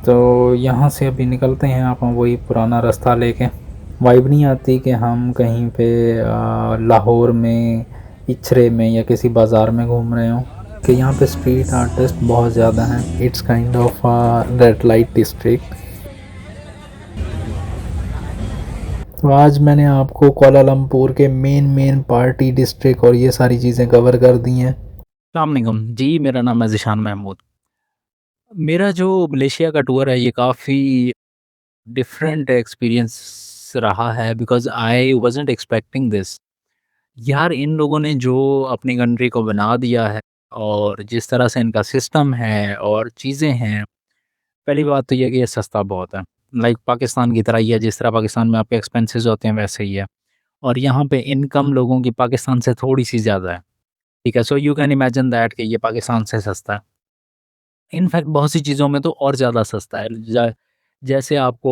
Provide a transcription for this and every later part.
तो यहाँ से अभी निकलते हैं आप वही पुराना रास्ता लेके। वाइब नहीं आती कि हम कहीं पे लाहौर में, इचरे में या किसी बाज़ार में घूम रहे हों, कि यहाँ पे स्ट्रीट आर्टिस्ट बहुत ज़्यादा हैं। It's kind of red light district. तो आज मैंने आपको कोलालमपुर के मेन पार्टी डिस्ट्रिक्ट और ये सारी चीज़ें कवर कर दी हैं। अस्सलामुअलैकुम जी, मेरा नाम है ज़ीशान महमूद। मेरा जो मलेशिया का टूर है ये काफ़ी डिफरेंट एक्सपीरियंस रहा है because I wasn't expecting this. यार इन लोगों ने जो अपनी कंट्री को बना दिया है और जिस तरह से इनका सिस्टम है और चीज़ें हैं, पहली बात तो ये है कि ये सस्ता बहुत है। लाइक पाकिस्तान की तरह ही है, जिस तरह पाकिस्तान में आपके एक्सपेंसेस होते हैं वैसे ही है। और यहाँ पे इनकम लोगों की पाकिस्तान से थोड़ी-सी ज़्यादा है। ठीक है? सो यू कैन इमेजिन दैट कि ये पाकिस्तान से सस्ता है। इनफैक्ट बहुत सी चीज़ों में तो और ज़्यादा सस्ता है। जैसे आपको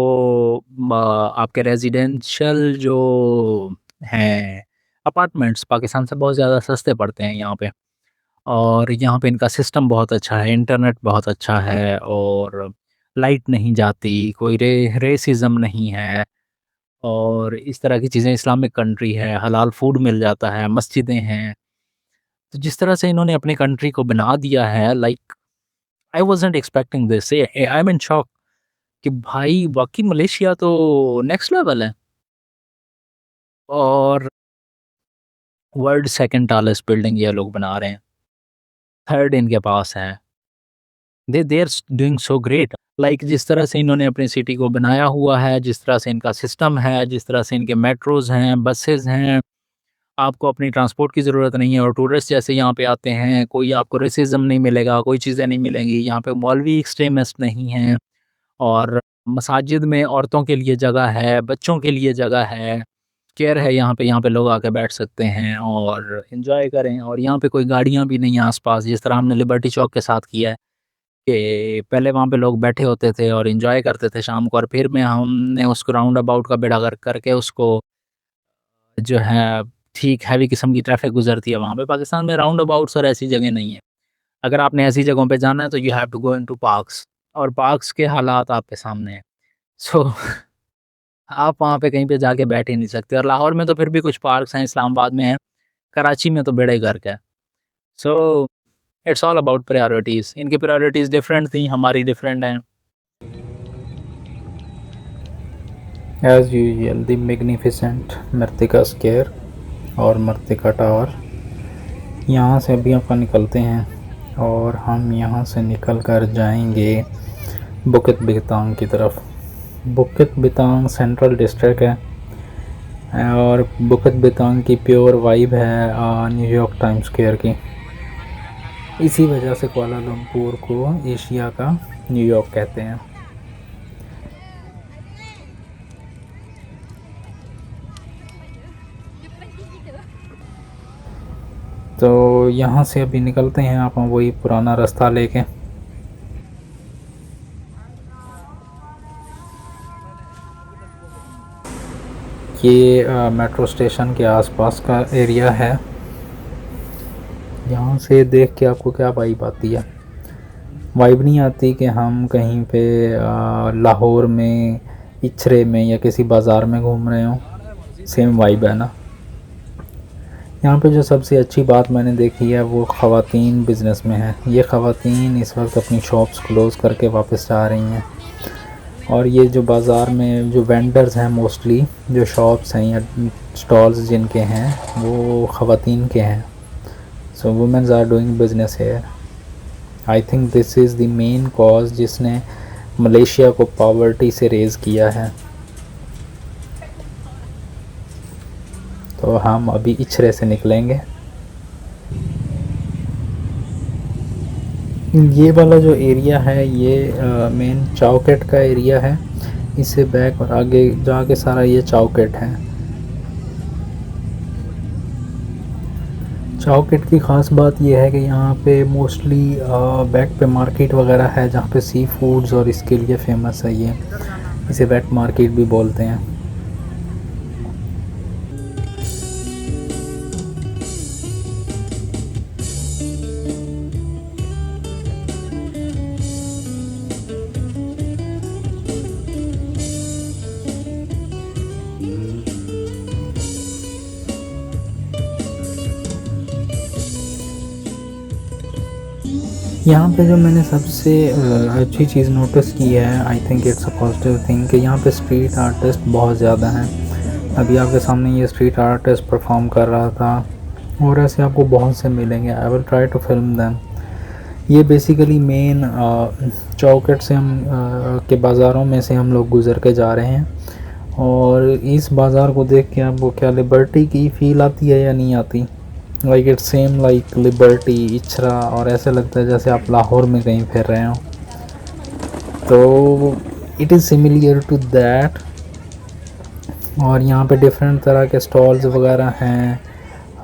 आपके रेज़िडेंशियल जो हैं अपार्टमेंट्स पाकिस्तान से बहुत ज़्यादा सस्ते पड़ते हैं यहाँ पे। और यहाँ पे इनका सिस्टम बहुत अच्छा है, इंटरनेट बहुत अच्छा है और लाइट नहीं जाती, कोई रेसिज़्म नहीं है और इस तरह की चीज़ें, इस्लामिक कंट्री है, हलाल फूड मिल जाता है, मस्जिदें हैं। तो जिस तरह से इन्होंने अपनी कंट्री को बना दिया है, like I wasn't expecting this. I am in shock कि भाई वाक़ई मलेशिया तो नेक्स्ट लेवल है। और वर्ल्ड सेकंड टालेस्ट बिल्डिंग ये लोग बना रहे हैं, थर्ड इनके पास है। They are doing so great. Like जिस तरह से इन्होंने अपनी सिटी को बनाया हुआ है, जिस तरह से इनका सिस्टम है, जिस तरह से इनके मेट्रोज़ हैं, बसेज़ हैं, आपको अपनी ट्रांसपोर्ट की ज़रूरत नहीं है और टूरिस्ट जैसे यहाँ पे आते हैं, कोई आपको रेसिज़्म नहीं मिलेगा, कोई चीज़ें नहीं मिलेंगी। यहाँ पे मौलवी एक्सट्रीमिस्ट नहीं हैं और मसाजिद में औरतों के लिए जगह है, बच्चों के लिए जगह है, केयर है यहाँ पे लोग आके बैठ सकते हैं और एन्जॉय करें। और यहाँ पे कोई गाड़ियाँ भी नहीं हैं आस-पास, जिस तरह हमने लिबर्टी चौक के साथ किया है कि पहले वहाँ पे लोग बैठे होते थे और एन्जॉय करते थे शाम को और फिर में हमने उसको राउंड अबाउट का बेड़ा गर्क करके उसको जो है ठीक हैवी किस्म की ट्रैफ़िक गुज़रती है वहाँ पे। पाकिस्तान में राउंड अबाउट्स और ऐसी जगह नहीं है। अगर आपने ऐसी जगहों पे जाना है तो you have to go into parks और पार्क्स के हालात आपके सामने हैं। सो आप वहाँ पे कहीं पे जाके बैठ ही नहीं सकते और लाहौर में तो फिर भी कुछ पार्क्स हैं, इस्लामाबाद में हैं, कराची में तो बेड़ा ही गर्क है। So it's all about priorities. इनकी प्रायोरिटीज़ डिफरेंट थी, हमारी डिफरेंट हैं। As usual the magnificent Merdeka square और मर्तिका टावर। यहाँ से अभी अपन निकलते हैं और हम यहाँ से निकल कर जाएंगे बुकित बितांग की तरफ। बुकित बितांग सेंट्रल डिस्ट्रिक्ट है और बुकित बितांग की प्योर वाइब है न्यूयॉर्क टाइम्स स्क्वायर की। इसी वजह से कुआलालंपुर को एशिया का न्यूयॉर्क कहते हैं। तो यहाँ से अभी निकलते हैं आप वही पुराना रास्ता लेके। ये मेट्रो स्टेशन के आसपास का एरिया है। यहाँ से देख के आपको क्या वाइब आती है? वाइब नहीं आती कि हम कहीं पे लाहौर में, इचरे में या किसी बाज़ार में घूम रहे हों। सेम वाइब है ना। यहाँ पे जो सबसे अच्छी बात मैंने देखी है वो ख़वातीन बिज़नेस में है। ये ख़वातीन इस वक्त अपनी शॉप्स क्लोज़ करके वापस जा रही हैं और ये जो बाज़ार में जो वेंडर्स हैं, मोस्टली जो शॉप्स हैं या स्टॉल्स जिनके हैं वो ख़वातीन के हैं। So womens are doing business here. I think this is the main cause जिसने मलेशिया को पॉवर्टी से रेज़ किया है। तो हम अभी इचरे से निकलेंगे। ये वाला जो एरिया है ये मेन चौकेट का एरिया है। इससे बैक और आगे जाके सारा ये चौकेट है। चौकेट की ख़ास बात यह है कि यहाँ पे मोस्टली बैक पे मार्केट वगैरह है जहाँ पे सी फूड्स और इसके लिए फ़ेमस है ये। इसे वेट मार्केट भी बोलते हैं। यहाँ पे जो मैंने सबसे अच्छी चीज़ नोटिस की है, I think it's a positive thing, कि यहाँ पे स्ट्रीट आर्टिस्ट बहुत ज़्यादा हैं। अभी आपके सामने ये स्ट्रीट आर्टिस्ट परफॉर्म कर रहा था, और ऐसे आपको बहुत से मिलेंगे। I will try to film them. ये बेसिकली मेन चौकट से हम के बाज़ारों में से हम लोग गुज़र के जा रहे हैं, और इस बाज़ार को देख के आपको क्या लिबर्टी की फ़ील आती है या नहीं आती? Like it's same like liberty, Ichhra, और ऐसे लगता है जैसे आप लाहौर में कहीं फिर रहे हो। तो it is similar to that. और यहाँ पे डिफरेंट तरह के स्टॉल्स वगैरह हैं,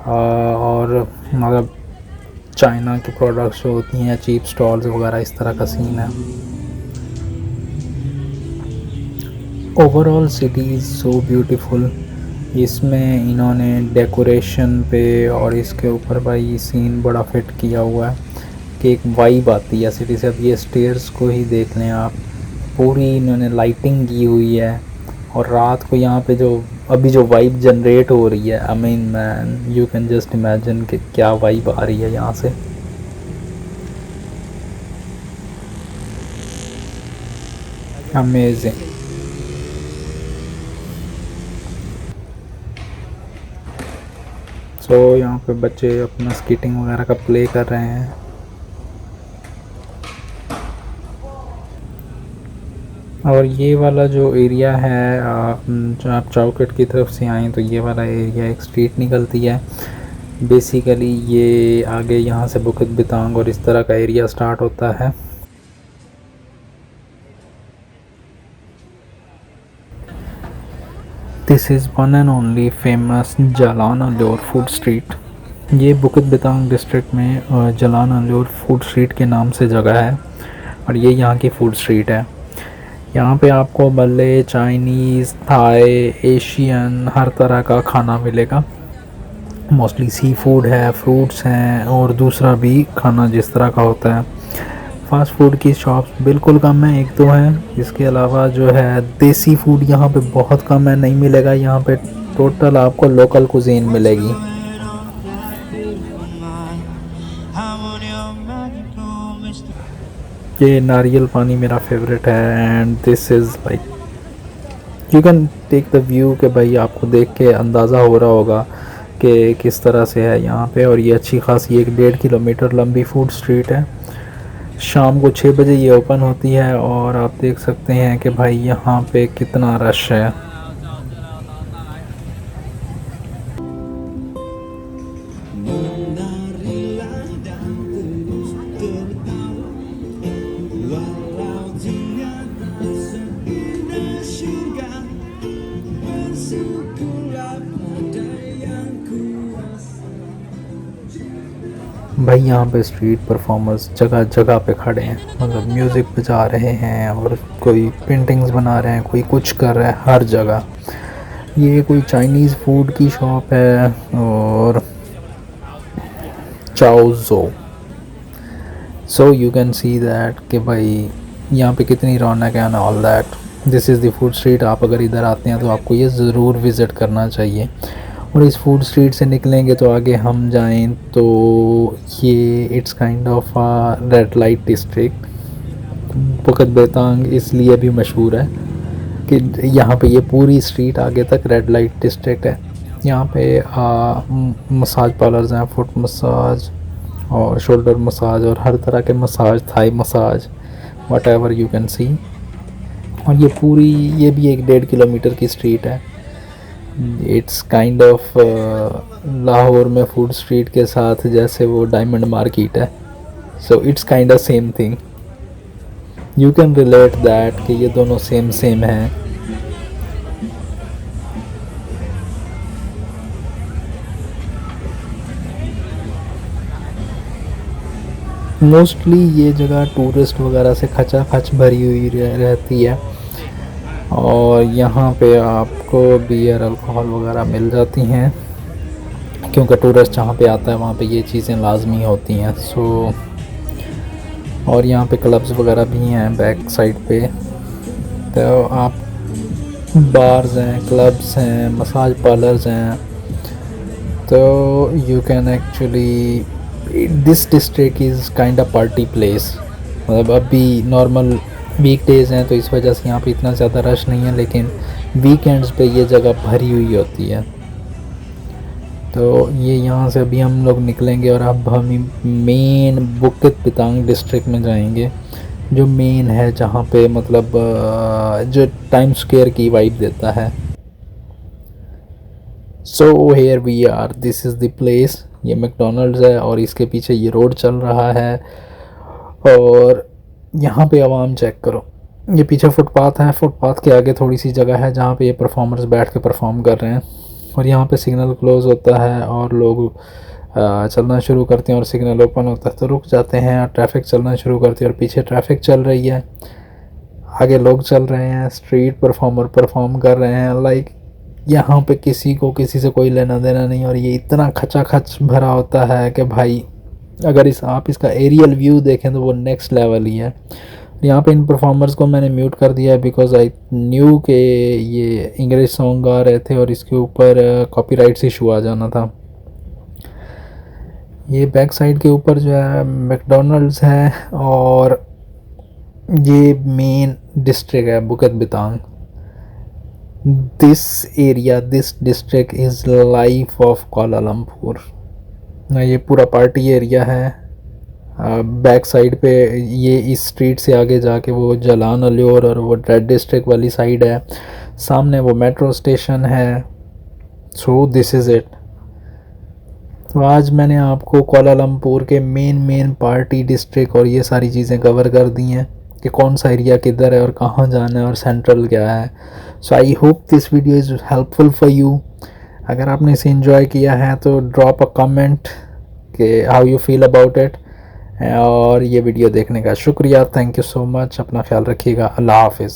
और मतलब चाइना की प्रोडक्ट्स जो होती हैं, चीप स्टॉल्स वगैरह, इस तरह का सीन है। Overall city is so beautiful. इसमें इन्होंने डेकोरेशन पे और इसके ऊपर भाई सीन बड़ा फिट किया हुआ है कि एक वाइब आती है सिटी से। अब ये स्टेयर्स को ही देख लें आप, पूरी इन्होंने लाइटिंग की हुई है, और रात को यहाँ पे जो अभी जो वाइब जनरेट हो रही है, I mean man, you can just imagine कि क्या वाइब आ रही है यहाँ से। अमेजिंग। सो यहाँ पे बच्चे अपना स्केटिंग वगैरह का प्ले कर रहे हैं। और ये वाला जो एरिया है, जो आप चौकट की तरफ से आएँ तो ये वाला एरिया एक स्ट्रीट निकलती है। बेसिकली ये आगे यहाँ से बुकित बितांग और इस तरह का एरिया स्टार्ट होता है। This is one and only famous Jalan allure food street. ये बुकित बितांग डिस्ट्रिक्ट में जालान अल्योर फूड स्ट्रीट के नाम से जगह है, और ये यहाँ की फूड स्ट्रीट है। यहाँ पे आपको मलय, चाइनीज़, थाई, एशियन, हर तरह का खाना मिलेगा। मोस्टली सी फूड है, फ्रूट्स हैं, और दूसरा भी खाना जिस तरह का होता है। फ़ास्ट फूड की शॉप्स बिल्कुल कम है, एक दो हैं। इसके अलावा जो है देसी फूड यहाँ पे बहुत कम है, नहीं मिलेगा यहाँ पे। टोटल आपको लोकल कुजीन मिलेगी। ये नारियल पानी मेरा फेवरेट है, and this is like you can take the view कि भाई आपको देख के अंदाज़ा हो रहा होगा कि किस तरह से है यहाँ पे। और ये अच्छी खासी 1-1.5 किलोमीटर लंबी फूड स्ट्रीट है। शाम को 6 बजे ये ओपन होती है, और आप देख सकते हैं कि भाई यहाँ पे कितना रश है। भाई यहाँ पे स्ट्रीट परफॉर्मर्स जगह जगह पे खड़े हैं, मतलब म्यूज़िक बजा रहे हैं, और कोई पेंटिंग्स बना रहे हैं, कोई कुछ कर रहा है, हर जगह। ये कोई चाइनीज़ फूड की शॉप है, और चाओजो। So you can see that कि भाई यहाँ पे कितनी रौनक है and all that. This is the food street. आप अगर इधर आते हैं तो आपको ये ज़रूर विज़िट करना चाहिए। और इस फूड स्ट्रीट से निकलेंगे तो आगे हम जाएं तो ये it's kind of red light district. Bukit Bintang इसलिए भी मशहूर है कि यहाँ पे ये पूरी स्ट्रीट आगे तक रेड लाइट डिस्ट्रिक्ट है। यहाँ पे मसाज पार्लर्स हैं, फुट मसाज और शोल्डर मसाज, और हर तरह के massage, Thai massage, whatever you can see. और ये पूरी, ये भी 1-1.5 किलोमीटर की स्ट्रीट है। इट्स काइंड ऑफ लाहौर में फूड स्ट्रीट के साथ जैसे वो डायमंड मार्केट है, so it's kind of same thing. You can relate that कि ये दोनों सेम सेम हैं। मोस्टली ये जगह टूरिस्ट वगैरह से खचाखच भरी हुई रहती है, और यहाँ पे आपको बियर, अल्कोहल वगैरह मिल जाती हैं, क्योंकि टूरिस्ट जहाँ पे आता है वहाँ पे ये चीज़ें लाजमी होती हैं। सो और यहाँ पे क्लब्स वगैरह भी हैं बैक साइड पे। तो आप, बार्स हैं, क्लब्स हैं, मसाज पार्लर्स हैं, तो you can actually this district is kind of party place. मतलब अभी नॉर्मल वीकडेज़ हैं तो इस वजह से यहाँ पे इतना ज़्यादा रश नहीं है, लेकिन वीकेंड्स पे ये जगह भरी हुई होती है। तो ये यहाँ से अभी हम लोग निकलेंगे और अब हम मेन बुकित पितांग डिस्ट्रिक्ट में जाएंगे, जो मेन है, जहाँ पे मतलब जो टाइम स्क्वायर की वाइब देता है। So here we are, this is the place. ये मैकडोनल्ड्स है और इसके पीछे ये रोड चल रहा है। और यहाँ पे आवाम चेक करो, ये पीछे फुटपाथ है, फुटपाथ के आगे थोड़ी सी जगह है जहाँ पे ये परफॉर्मर्स बैठ के परफॉर्म कर रहे हैं। और यहाँ पे सिग्नल क्लोज होता है और लोग चलना शुरू करते हैं, और सिग्नल ओपन होता है तो रुक जाते हैं और ट्रैफिक चलना शुरू करती है। और पीछे ट्रैफिक चल रही है, आगे लोग चल रहे हैं, स्ट्रीट परफॉर्मर परफॉर्म कर रहे हैं। लाइक यहाँ पे किसी को किसी से कोई लेना देना नहीं, और ये इतना खचाखच भरा होता है कि भाई अगर आप इसका एरियल व्यू देखें तो वो नेक्स्ट लेवल ही है। यहाँ पे इन परफॉर्मर्स को मैंने म्यूट कर दिया है बिकॉज आई न्यू के ये इंग्लिश सॉन्ग गा रहे थे और इसके ऊपर कॉपीराइट्स इशू आ जाना था। ये बैक साइड के ऊपर जो है मैकडोनल्ड्स है, और ये मेन डिस्ट्रिक्ट है Bukit Bintang. This area, this district is life of Kuala Lumpur. ये पूरा पार्टी एरिया है। बैक साइड पे ये इस स्ट्रीट से आगे जाके वो जलान अल्योर और वो रेड डिस्ट्रिक्ट वाली साइड है, सामने वो मेट्रो स्टेशन है। So this is it. तो आज मैंने आपको कोलालमपुर के मेन पार्टी डिस्ट्रिक्ट और ये सारी चीज़ें कवर कर दी हैं कि कौन सा एरिया किधर है और कहाँ जाना है और सेंट्रल क्या है। So I hope this video is helpful for you. अगर आपने इसे एंजॉय किया है तो ड्रॉप अ कमेंट कि how you feel about it. और ये वीडियो देखने का शुक्रिया, थैंक यू सो मच। अपना ख्याल रखिएगा, अल्लाह हाफिज़।